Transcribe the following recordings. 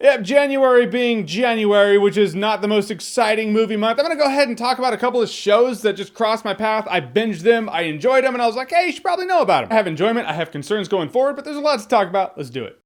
Yep, January being January, which is not the most exciting movie month, I'm gonna go ahead and talk about a couple of shows that just crossed my path. I binged them, I enjoyed them, and I was like, hey, you should probably know about them. I have enjoyment, I have concerns going forward, but there's a lot to talk about. Let's do it.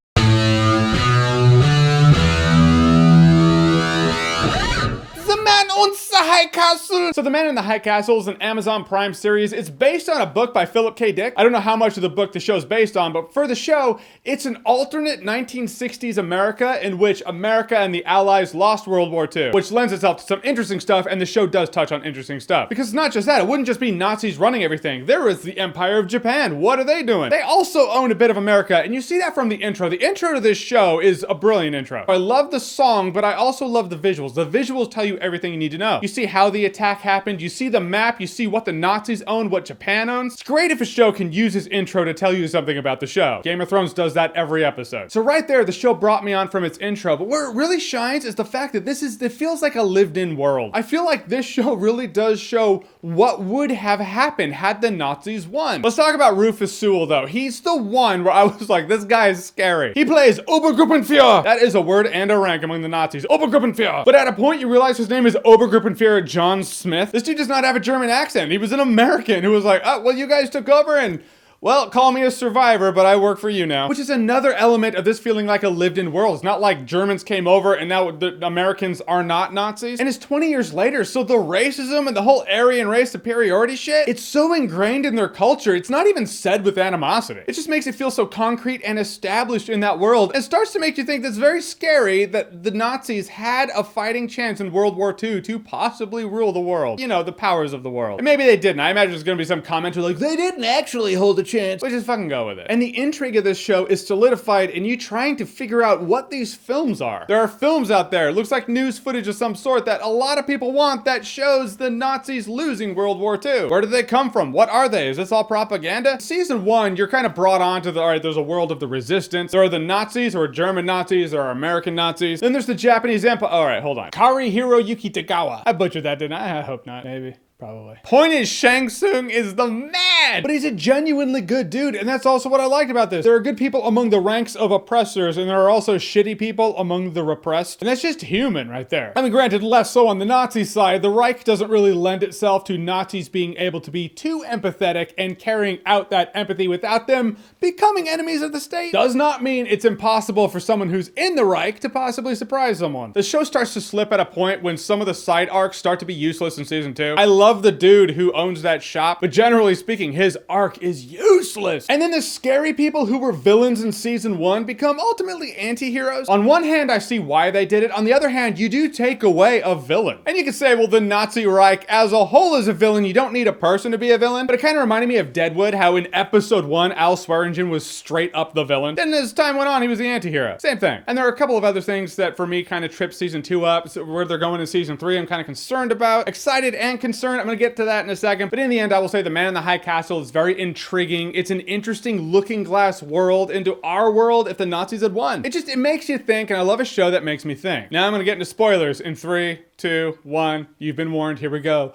The Man on the High Castle. So The Man in the High Castle is an Amazon Prime series. It's based on a book by Philip K. Dick. I don't know how much of the book the show's based on, but for the show, it's an alternate 1960s America in which America and the Allies lost World War II, which lends itself to some interesting stuff, and the show does touch on interesting stuff. Because it's not just that, it wouldn't just be Nazis running everything. There is the Empire of Japan. What are they doing? They also own a bit of America, and you see that from the intro. The intro to this show is a brilliant intro. I love the song, but I also love the visuals. The visuals tell you everything you need to know. You see how the attack happened, you see the map, you see what the Nazis own, what Japan owns. It's great if a show can use its intro to tell you something about the show. Game of Thrones does that every episode. So right there, the show brought me on from its intro, but where it really shines is the fact that it feels like a lived-in world. I feel like this show really does show what would have happened had the Nazis won. Let's talk about Rufus Sewell though. He's the one where I was like, this guy is scary. He plays Obergruppenführer. That is a word and a rank among the Nazis. Obergruppenführer. But at a point you realize his name is Obergruppenführer Jahns Smith. This dude does not have a German accent. He was an American who was like, oh, well, you guys took over and, well, call me a survivor, but I work for you now. Which is another element of this feeling like a lived-in world. It's not like Germans came over and now the Americans are not Nazis. And it's 20 years later, so the racism and the whole Aryan race superiority shit, it's so ingrained in their culture, it's not even said with animosity. It just makes it feel so concrete and established in that world, and starts to make you think that's very scary that the Nazis had a fighting chance in World War II to possibly rule the world. You know, the powers of the world. And maybe they didn't. I imagine there's gonna be some commenter like, they didn't actually hold a chance. We just fucking go with it. And the intrigue of this show is solidified in you trying to figure out what these films are. There are films out there, it looks like news footage of some sort that a lot of people want that shows the Nazis losing World War II. Where did they come from? What are they? Is this all propaganda? Season 1, you're kind of brought on to all right, there's a world of the resistance. There are the Nazis, or German Nazis, there are American Nazis. Then there's the Japanese Empire. All right, hold on. Kari Hiroyuki Tagawa. I butchered that, didn't I? I hope not. Maybe. Probably. Point is, Shang Tsung is the man! But he's a genuinely good dude, and that's also what I liked about this. There are good people among the ranks of oppressors, and there are also shitty people among the repressed. And that's just human right there. I mean, granted, less so on the Nazi side. The Reich doesn't really lend itself to Nazis being able to be too empathetic and carrying out that empathy without them becoming enemies of the state. Does not mean it's impossible for someone who's in the Reich to possibly surprise someone. The show starts to slip at a point when some of the side arcs start to be useless in season 2. I love the dude who owns that shop, but generally speaking, his arc is useless. And then the scary people who were villains in season 1 become ultimately anti-heroes. On one hand, I see why they did it. On the other hand, you do take away a villain. And you can say, well, the Nazi Reich as a whole is a villain. You don't need a person to be a villain. But it kind of reminded me of Deadwood, how in episode 1, Al Swearingen was straight up the villain. Then as time went on, he was the anti-hero. Same thing. And there are a couple of other things that for me kind of trip season 2 up. So where they're going in season 3, I'm kind of concerned about. Excited and concerned. I'm gonna get to that in a second. But in the end, I will say The Man in the High Castle is very intriguing. It's an interesting looking glass world into our world if the Nazis had won. It makes you think, and I love a show that makes me think. Now I'm gonna get into spoilers in 3, 2, 1. You've been warned. Here we go.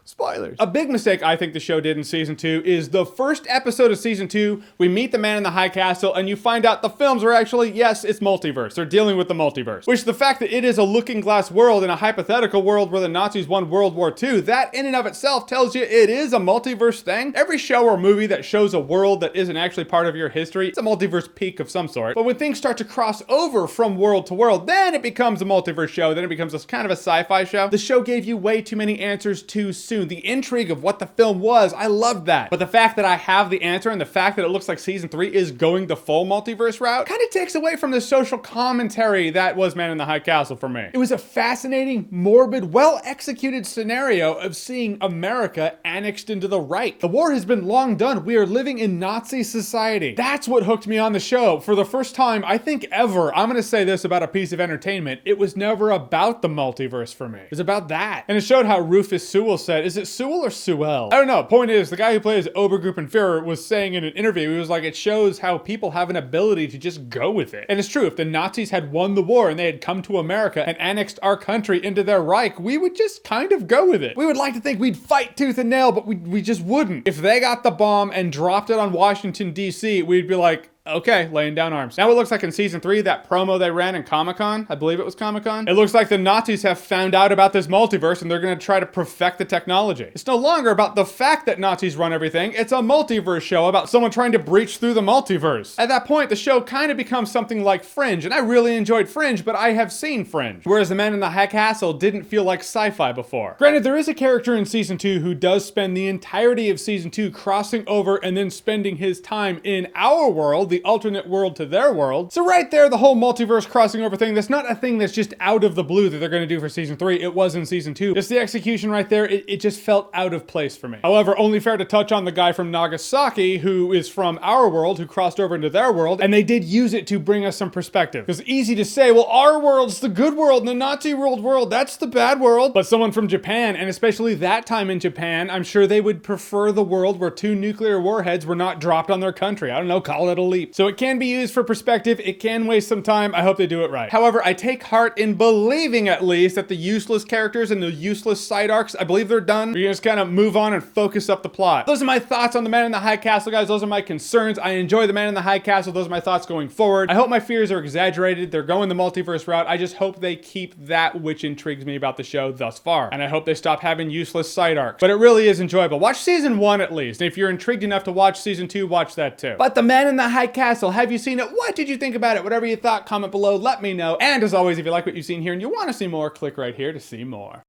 Spoilers. A big mistake I think the show did in season 2 is the first episode of season 2, we meet the Man in the High Castle and you find out the films are actually, yes, it's multiverse. They're dealing with the multiverse. Which the fact that it is a looking glass world in a hypothetical world where the Nazis won World War II, that in and of itself tells you it is a multiverse thing. Every show or movie that shows a world that isn't actually part of your history, it's a multiverse peak of some sort. But when things start to cross over from world to world, then it becomes a multiverse show. Then it becomes a kind of a sci-fi show. The show gave you way too many answers too soon. The intrigue of what the film was, I loved that. But the fact that I have the answer and the fact that it looks like season 3 is going the full multiverse route kind of takes away from the social commentary that was Man in the High Castle for me. It was a fascinating, morbid, well-executed scenario of seeing America annexed into the Reich. The war has been long done. We are living in Nazi society. That's what hooked me on the show. For the first time, I think ever, I'm gonna say this about a piece of entertainment, it was never about the multiverse for me. It was about that. And it showed how Rufus Sewell said, is it Sewell or Sewell? I don't know. Point is, the guy who plays Obergruppenführer was saying in an interview, he was like, it shows how people have an ability to just go with it. And it's true, if the Nazis had won the war and they had come to America and annexed our country into their Reich, we would just kind of go with it. We would like to think we'd fight tooth and nail, but we just wouldn't. If they got the bomb and dropped it on Washington, D.C., we'd be like, Okay, laying down arms. Now it looks like in season 3, that promo they ran in Comic-Con, I believe it was Comic-Con, it looks like the Nazis have found out about this multiverse and they're gonna try to perfect the technology. It's no longer about the fact that Nazis run everything, it's a multiverse show about someone trying to breach through the multiverse. At that point, the show kind of becomes something like Fringe, and I really enjoyed Fringe, but I have seen Fringe. Whereas The Man in the High Castle didn't feel like sci-fi before. Granted, there is a character in season 2 who does spend the entirety of season 2 crossing over and then spending his time in our world, the alternate world to their world. So right there, the whole multiverse crossing over thing, that's not a thing that's just out of the blue that they're gonna do for season 3. It was in season 2. Just the execution right there, it just felt out of place for me. However, only fair to touch on the guy from Nagasaki who is from our world, who crossed over into their world, and they did use it to bring us some perspective. Because easy to say, well, our world's the good world and the Nazi world, that's the bad world. But someone from Japan, and especially that time in Japan, I'm sure they would prefer the world where 2 nuclear warheads were not dropped on their country. I don't know, call it a leap. So it can be used for perspective, it can waste some time, I hope they do it right. However, I take heart in believing at least that the useless characters and the useless side arcs, I believe they're done. We can just kind of move on and focus up the plot. Those are my thoughts on The Man in the High Castle, guys. Those are my concerns. I enjoy The Man in the High Castle. Those are my thoughts going forward. I hope my fears are exaggerated. They're going the multiverse route. I just hope they keep that which intrigues me about the show thus far. And I hope they stop having useless side arcs. But it really is enjoyable. Watch season 1 at least. And if you're intrigued enough to watch season 2, watch that too. But The Man in the High Castle, have you seen it? What did you think about it? Whatever you thought, comment below, let me know. And as always, if you like what you've seen here and you want to see more, click right here to see more.